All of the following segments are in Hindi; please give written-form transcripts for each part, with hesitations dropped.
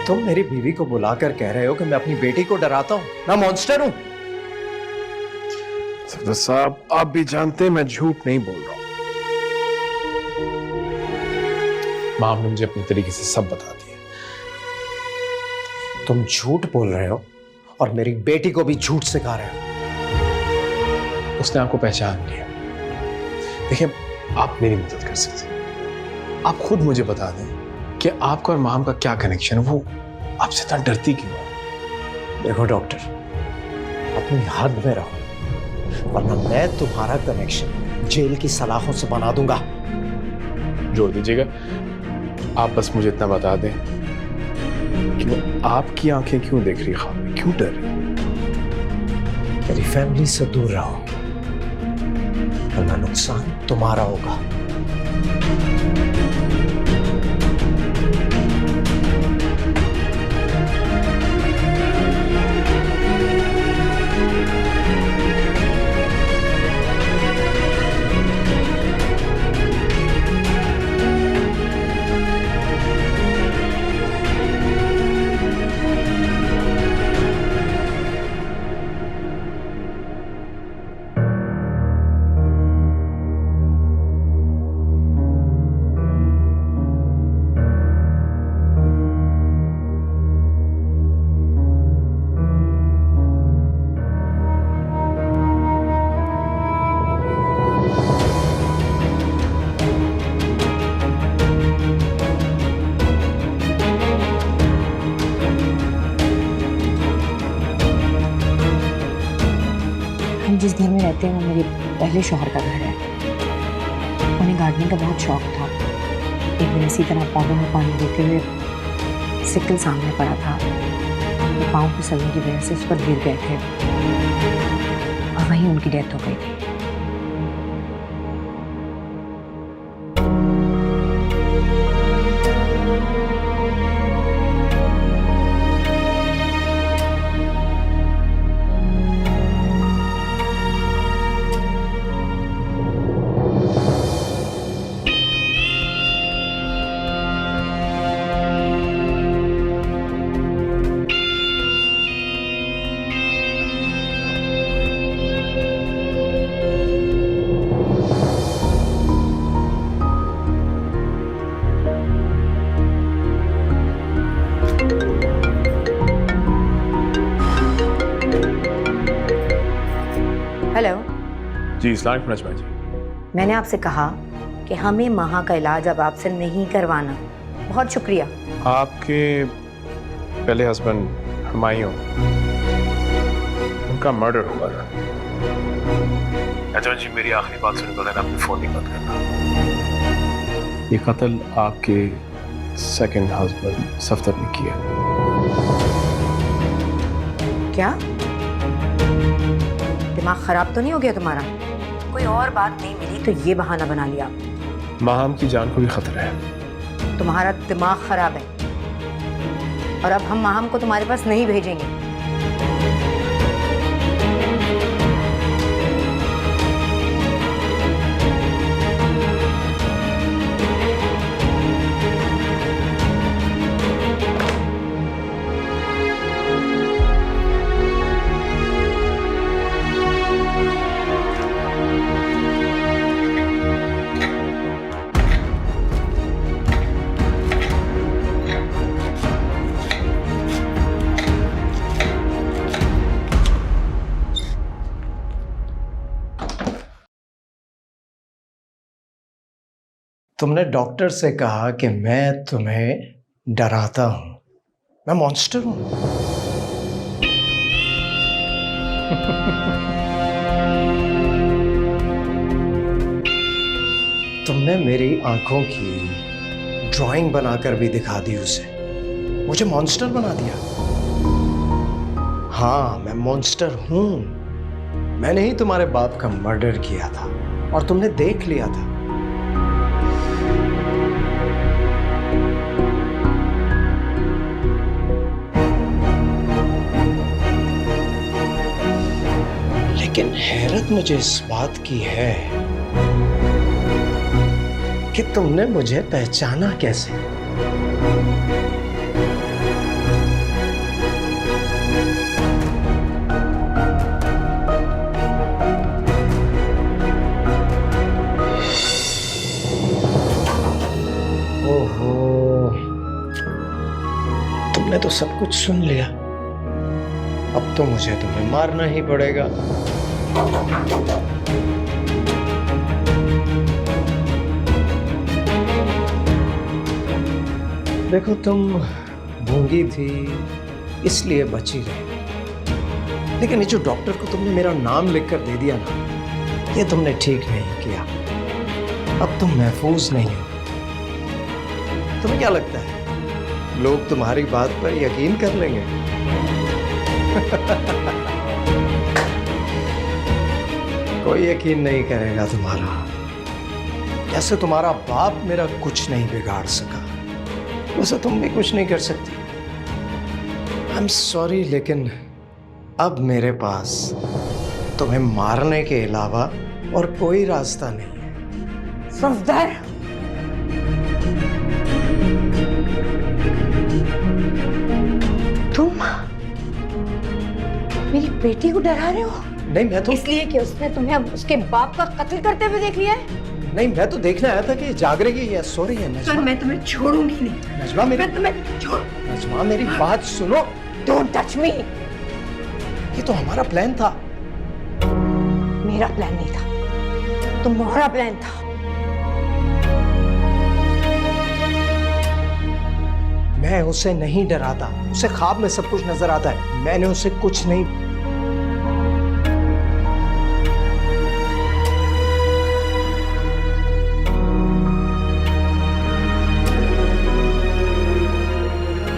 तुम मेरी बीवी को बुलाकर कह रहे हो कि मैं अपनी बेटी को डराता हूं, मैं मॉन्स्टर हूं। सफदर साहब, आप भी जानते हैं मैं झूठ नहीं बोल रहा हूं। माम ने मुझे अपने तरीके से सब बता दिया। तुम झूठ बोल रहे हो और मेरी बेटी को भी झूठ सिखा रहे हो। उसने आपको पहचान लिया। देखिए, आप मेरी मदद कर सकते हैं। आप खुद मुझे बता दें कि आपका और माम का क्या कनेक्शन है। वो आपसे इतना डरती क्यों है? देखो डॉक्टर, अपनी हद में रहो, वरना मैं तुम्हारा कनेक्शन जेल की सलाखों से बना दूंगा। जोड़ दीजिएगा। आप बस मुझे इतना बता दें कि वो आपकी आंखें क्यों देख रही, ख्वाब में क्यों डर रही? मेरी फैमिली से दूर रहो, वरना नुकसान तुम्हारा होगा। हम जिस घर में रहते हैं वो मेरे पहले शौहर का घर है। उन्हें गार्डनिंग का बहुत शौक था। एक दिन इसी तरह पौधों में पानी देते हुए सिक्कल सामने पड़ा था। वो पाँव फिसलने की वजह से उस पर गिर गए थे और वहीं उनकी डेथ हो गई थी। हेलो जी, इस्लाम नजमा जी। मैंने आपसे कहा कि हमें माँ का इलाज अब आपसे नहीं करवाना। बहुत शुक्रिया। आपके पहले हस्बैंड हुमायूं, उनका मर्डर हुआ था। अच्छा जी, मेरी आखिरी बात सुनने के बाद आपने फोन नहीं बंद करना। ये कत्ल आपके सेकंड हस्बैंड सफदर ने किया। क्या दिमाग खराब तो नहीं हो गया तुम्हारा? कोई और बात नहीं मिली तो ये बहाना बना लिया। माहम की जान को भी खतरा है। तुम्हारा दिमाग खराब है और अब हम माहम को तुम्हारे पास नहीं भेजेंगे। तुमने डॉक्टर से कहा कि मैं तुम्हें डराता हूं, मैं मॉन्स्टर हूं। तुमने मेरी आंखों की ड्राइंग बनाकर भी दिखा दी उसे, मुझे मॉन्स्टर बना दिया। हाँ, मैं मॉन्स्टर हूं। मैंने ही तुम्हारे बाप का मर्डर किया था और तुमने देख लिया था। लेकिन हैरत मुझे इस बात की है कि तुमने मुझे पहचाना कैसे? तुमने तो सब कुछ सुन लिया, अब तो मुझे तुम्हें मारना ही पड़ेगा। देखो तुम गूंगी थी इसलिए बची रही, लेकिन ये जो डॉक्टर को तुमने मेरा नाम लिखकर दे दिया ना, ये तुमने ठीक नहीं किया। अब तुम महफूज नहीं हो। तुम्हें क्या लगता है लोग तुम्हारी बात पर यकीन कर लेंगे? कोई यकीन नहीं करेगा तुम्हारा। जैसे तुम्हारा बाप मेरा कुछ नहीं बिगाड़ सका, वैसे तुम भी कुछ नहीं कर सकती। आई एम सॉरी, लेकिन अब मेरे पास तुम्हें मारने के अलावा और कोई रास्ता नहीं है। सफदर, तुम मेरी बेटी को डरा रहे हो? नहीं, मैं तो इसलिए कि उसने तुम्हें अब उसके बाप का कत्ल करते हुए देख लिया है? नहीं, मैं तो देखने आया था कि जाग रही है, सो रही है। सर, नजमा, मैं तुम्हें छोड़ूंगी नहीं। नजमा मेरी मैं तुम्हें छोड़ नजमा मेरी बात सुनो। Don't touch me. ये तो हमारा प्लान था। मेरा प्लान नहीं था, तुम्हारा प्लान था। मैं उसे नहीं डराता, उसे ख्वाब में सब कुछ नजर आता है। मैंने उसे कुछ नहीं।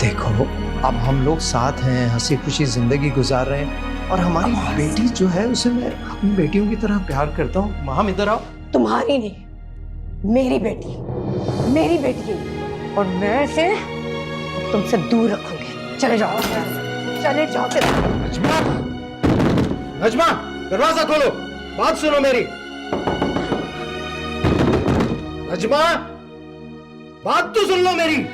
देखो, अब हम लोग साथ हैं, हंसी खुशी जिंदगी गुजार रहे हैं, और हमारी बेटी जो है उसे मैं अपनी बेटियों की तरह प्यार करता हूँ। माँ, इधर आओ। तुम्हारी नहीं, मेरी बेटी है, और मैं इसे तुमसे दूर रखूंगी। चले जाओ, चले जाओ। नजमा, नजमा, दरवाजा खोलो, बात सुनो मेरी। नजमा, बात तो सुन लो मेरी।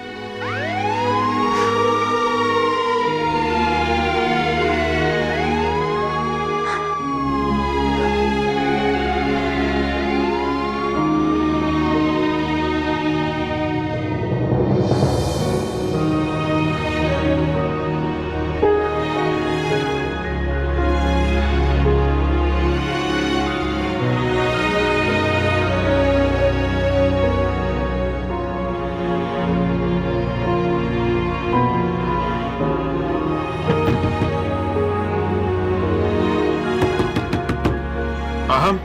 अहम,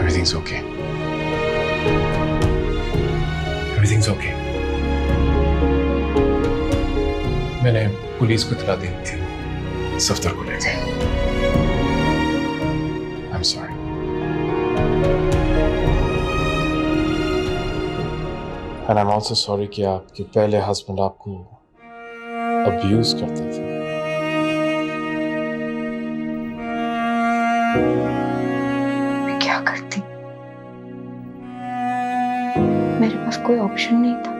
Everything's okay. Everything's okay. मैंने पुलिस को इतला दी थी सफदर को लेके। I'm sorry. And I'm also sorry कि आपके पहले हस्बैंड आपको अब्यूज करते थे। मैं क्या करती? मेरे पास कोई ऑप्शन नहीं था।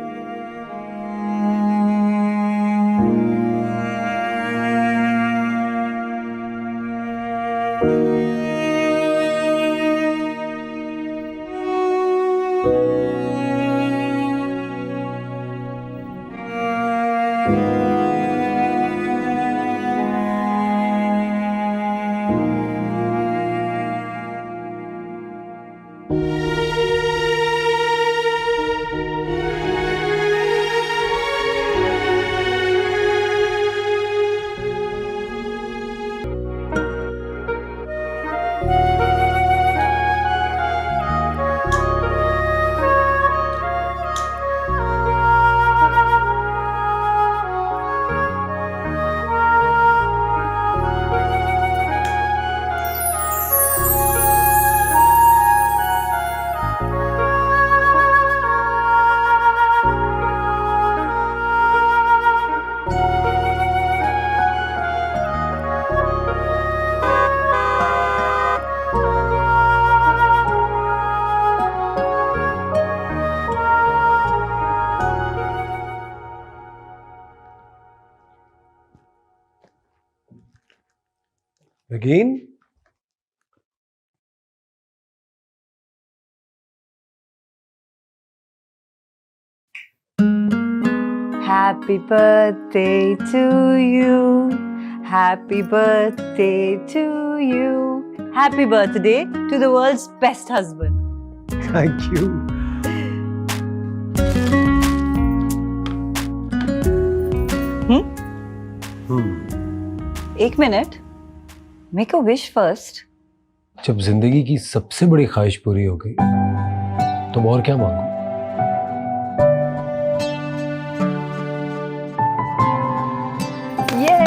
Again Happy birthday to you. Happy birthday to you. Happy birthday to the world's best husband. Thank you. एक minute, make a wish first. जब जिंदगी की सबसे बड़ी ख्वाहिश पूरी हो गई तो और क्या मांगू? ये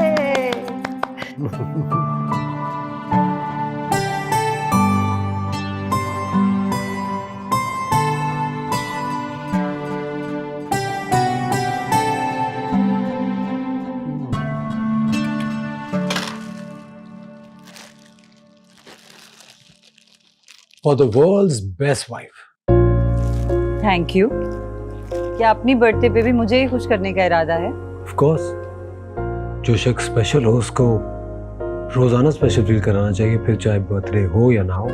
for the world's best wife. Thank you. क्या अपनी बर्थडे पे भी मुझे ही खुश करने का इरादा है? ऑफ कोर्स, जो शख्स स्पेशल हो उसको रोजाना स्पेशल फील कराना चाहिए, फिर चाहे बर्थडे हो या ना हो।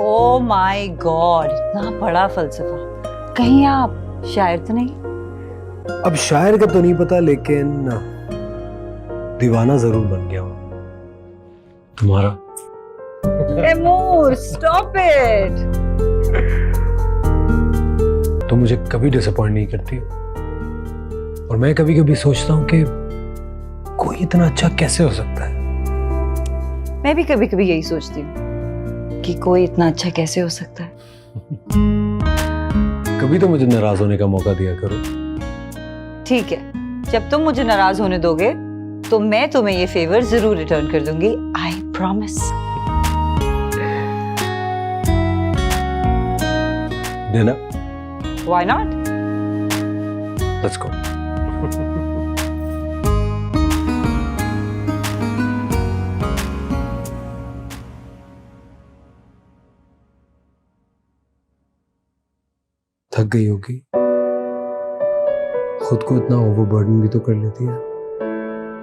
ओ माय गॉड, इतना बड़ा फलसफा. कहीं आप शायर तो नहीं? अब शायर का तो नहीं पता, लेकिन दीवाना जरूर बन गया हूं तुम्हारा। Taimur, stop it. तुम मुझे कभी डिसअपॉइंट नहीं करती हो, और मैं कभी कभी सोचता हूँ कि कोई इतना अच्छा कैसे हो सकता है। मैं भी कभी कभी यही सोचती हूँ कि कोई इतना अच्छा कैसे हो सकता है. कभी तो मुझे नाराज होने का मौका दिया करो। ठीक है, जब तुम मुझे नाराज होने दोगे तो मैं तुम्हें ये फेवर जरूर रिटर्न कर दूंगी. I promise. Dinner? Why not? Let's go. थक गई होगी, खुद को इतना ओवरबर्डन भी तो कर लेती है।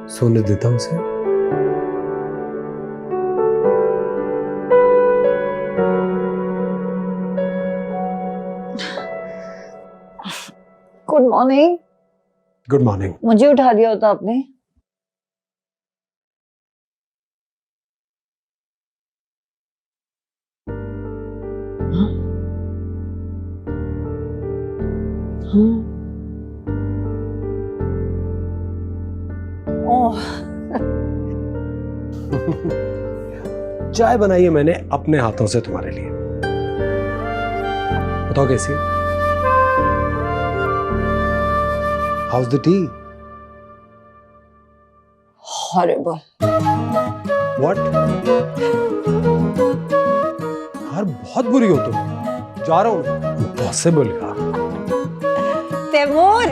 सोने देता हूं उसे। Good morning. Good morning. मुझे उठा दिया होता आपने. ओह, चाय बनाई है मैंने अपने हाथों से तुम्हारे लिए। बताओ कैसी है? House the T? Horrible. What? यार बहुत बुरी हो तुम। जा रहा हूं। इम्पॉसिबल यार। तैमूर,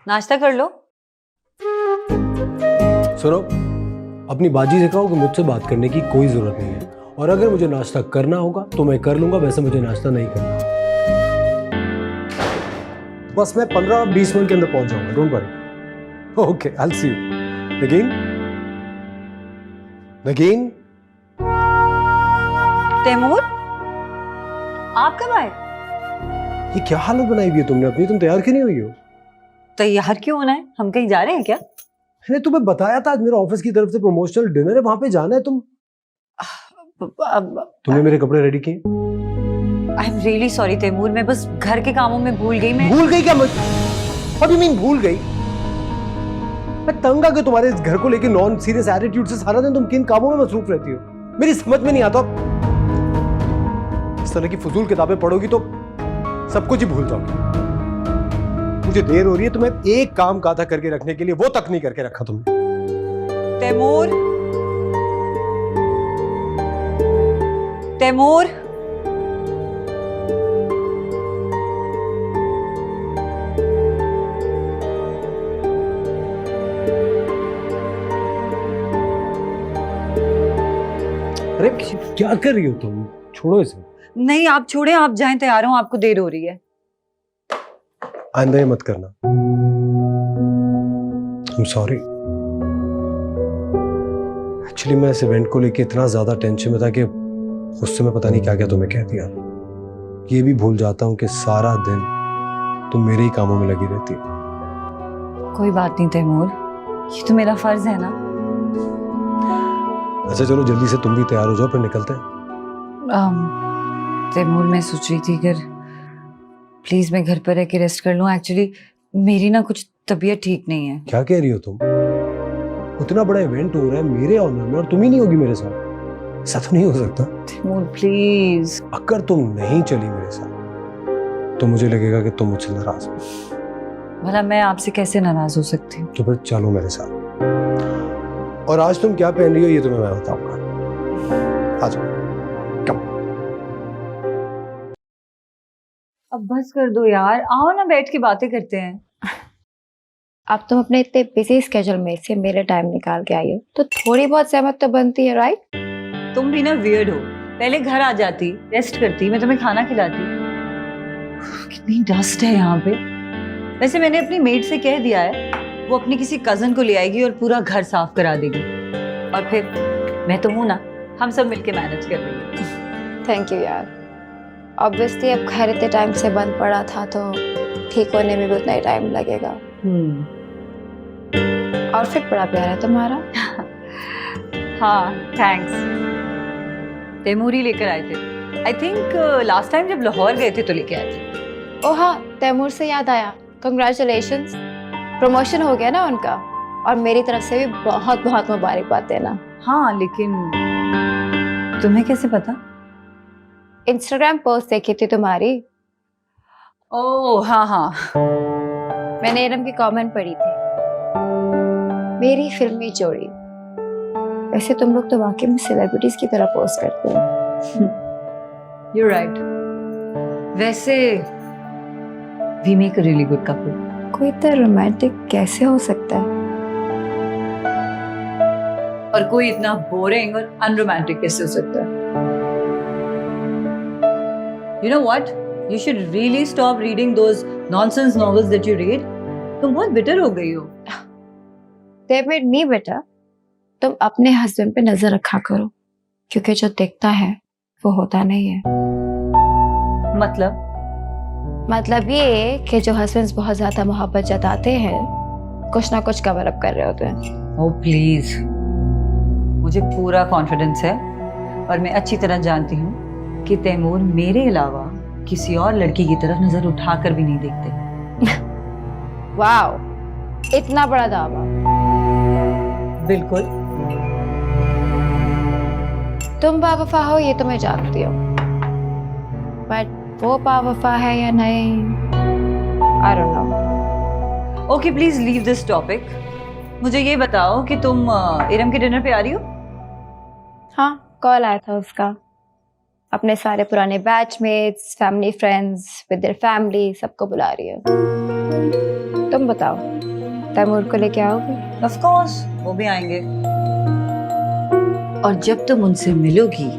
नाश्ता कर लो. सुनो, अपनी बाजी से कहो कि मुझसे बात करने की कोई जरूरत नहीं है, और अगर मुझे नाश्ता करना होगा तो मैं कर लूंगा, वैसे मुझे नाश्ता नहीं करना। बस मैं 15-20 मिनट के अंदर पहुंच जाऊंगा, don't worry. Okay, I will see you. Nageen? Nageen? Taimur, आप कब आए? ये क्या हालत बनाई हुई है तुमने अपनी? तुम तैयार क्यों नहीं हुई हो? तैयार क्यों होना है? हम कहीं जा रहे हैं क्या? मैंने तुम्हें बताया था आज मेरे ऑफिस की तरफ से प्रमोशनल डिनर है, वहां पे जाना है। तुमने मेरे कपड़े रेडी किए? I am really sorry Taimur, मैं बस घर के कामों में भूल गई. मैं भूल गई क्या? What do you mean भूल गई? मैं तंग आ गया तुम्हारे इस घर को लेके नॉन सीरियस एटीट्यूड से। सारा दिन तुम किन कामों में मसरूफ रहती हो, मेरी समझ में नहीं आता। इस तरह की फजूल किताबें पढ़ोगी तो सब कुछ ही भूल जाओगी। मुझे देर हो रही है, तो मैं एक काम कहा था करके रखने के लिए, वो तक नहीं करके रखा तुमने। तैमूर, तैमूर, अरे क्या कर रही हो तुम? छोड़ो इसे। नहीं आप छोड़े, आप जाएं, तैयार हो, आपको देर हो रही है। आइंदा ये मत करना। I'm sorry। एक्चुअली मैं इस इवेंट को लेके इतना ज्यादा टेंशन में था कि उससे मैं पता नहीं क्या क्या तुम्हें कह दिया। ये भी भूल जाता हूँ कि सारा दिन तुम मेरे ही कामों में लगी रहती हो। कोई बात नहीं तैमूर, ये तो मेरा फर्ज है ना। अच्छा चलो जल्दी से तुम भी तैयार हो जाओ, फिर निकलते हैं। तैमूर मैं सोच रही थी अगर प्लीज मैं घर पर रह के रेस्ट कर लूं। एक्चुअली मेरी ना कुछ तबीयत ठीक नहीं है। क्या कह रही हो तुम? उतना बड़ा इवेंट हो रहा है मेरे ऑनर में और तुम ही नहीं होगी मेरे साथ? ऐसा तो नहीं हो सकता। तैमूर प्लीज। अगर तुम नहीं चली मेरे साथ तो मुझे लगेगा कि तुम मुझसे नाराज हो। भला मैं आपसे कैसे नाराज हो सकती हूँ? तो फिर चलो मेरे साथ। और आज तुम क्या पहन रही हो ये तुम्हें मैं बताऊंगा। आ जाओ। अब बस कर दो यार, आओ ना बैठ के बातें करते हैं। अब तुम अपने इतने बिजी स्केड्यूल में से मेरे टाइम निकाल के आई हो तो थोड़ी बहुत सहमत तो बनती है, राइट? तुम भी ना वियर्ड हो। पहले घर आ जाती, रेस्ट करती, मैं तुम्हें खाना खिलाती। कितनी डस्ट है यहाँ पे। वैसे मैंने अपनी मेड से कह दिया है, वो अपनी किसी कजन को ले आएगी और पूरा घर साफ करा देगी। और फिर मैं तो हूं ना, हम सब मिलके मैनेज कर लेंगे। थैंक यू यार। ऑब्वियसली अब घर इतने टाइम से बंद पड़ा था तो ठीक होने में भी उतना ही टाइम लगेगा। आउटफिट बड़ा प्यारा है तुम्हारा। हाँ थैंक्स। तैमूर ही लेकर आए थे। आई थिंक लास्ट टाइम जब लाहौर गए थे तो लेके आए थे। ओ हाँ, तैमूर से याद आया, कंग्रेचुलेशंस, प्रमोशन हो गया ना उनका। और मेरी तरफ से भी बहुत बहुत मुबारकबाद देना। हाँ लेकिन तुम्हें कैसे पता? इंस्टाग्राम पोस्ट देखी थी तुम्हारी। ओह हाँ हाँ। मैंने इरम की कमेंट पढ़ी थी, मेरी फिल्मी जोड़ी। वैसे तुम लोग तो वाकई में सेलिब्रिटीज की तरह पोस्ट करते हो। You're right. वैसे we make a really good couple. कोई इतना रोमांटिक कैसे हो सकता है? और कोई इतना बोरिंग और अनरोमांटिक कैसे हो सकता है? You know what? You should really stop reading those nonsense novels that you read. तुम बहुत bitter हो गई हो। They made me better. तुम अपने हस्बैंड पे नजर रखा करो, क्योंकि जो दिखता है वो होता नहीं है। मतलब ये कि जो हस्बैंड्स बहुत ज्यादा मोहब्बत जताते हैं कुछ ना कुछ कवर अप कर रहे होते हैं। Oh please. मुझे पूरा कॉन्फिडेंस है और मैं अच्छी तरह जानती हूँ कि तैमूर मेरे अलावा किसी और लड़की की तरफ नजर उठाकर भी नहीं देखते। वाओ, इतना बड़ा दावा। बिल्कुल। तुम बावफा हो ये तो मैं जानती हूँ, बट वो बावफा है या नहीं, I don't know. Okay, please leave this topic. मुझे ये बताओ कि तुम इरम के डिनर पे आ रही हो? हाँ, कॉल आया था उसका। अपने सारे पुराने batchmates, family friends with their family सबको बुला रही है। तुम बताओ, तैमूर को लेके आओगे? Of course, वो भी आएंगे। और जब तुम उनसे मिलोगी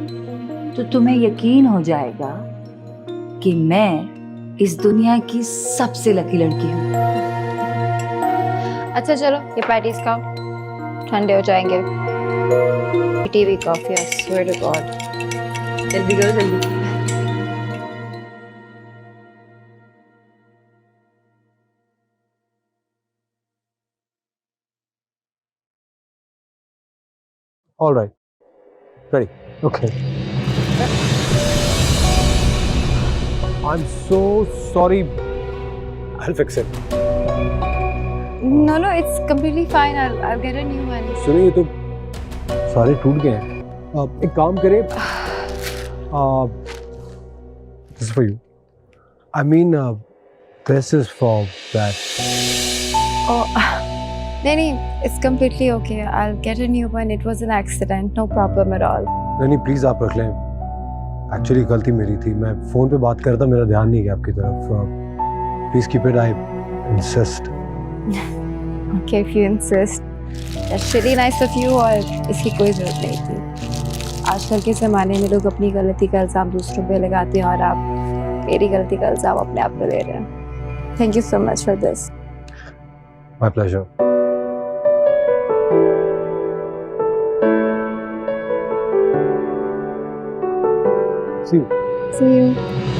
तो तुम्हें यकीन हो जाएगा कि मैं इस दुनिया की सबसे लकी लड़की हूँ। अच्छा चलो, ये पैटीज खाओ, ठंडे हो जाएंगे। TV coffee, I swear to God. जल्दी करो जल्दी। All right. Ready. Okay. I'm so sorry. I'll fix it. No, it's completely fine. I'll get a new one. सुनिए, ये तो सारे टूट गए हैं। एक काम करें, this is for you. I mean, this is for that. Oh, नहीं, it's completely okay. I'll get a new one. It was an accident. No problem at all. नहीं प्लीज आप रख लें। एक्चुअली गलती मेरी थी, मैं फोन पे बात कर रहा था, मेरा ध्यान नहीं गया आपकी तरफ। Please keep it, I insist. Okay, if you insist. That's really nice of you, और इसकी कोई जरूरत नहीं थी। आजकल के ज़माने में लोग अपनी गलती का इल्ज़ाम दूसरों पे लगाते हैं और आप मेरी गलती का इल्ज़ाम अपने आप पे ले रहे हैं। Thank you so much for this. My pleasure. See you. See you.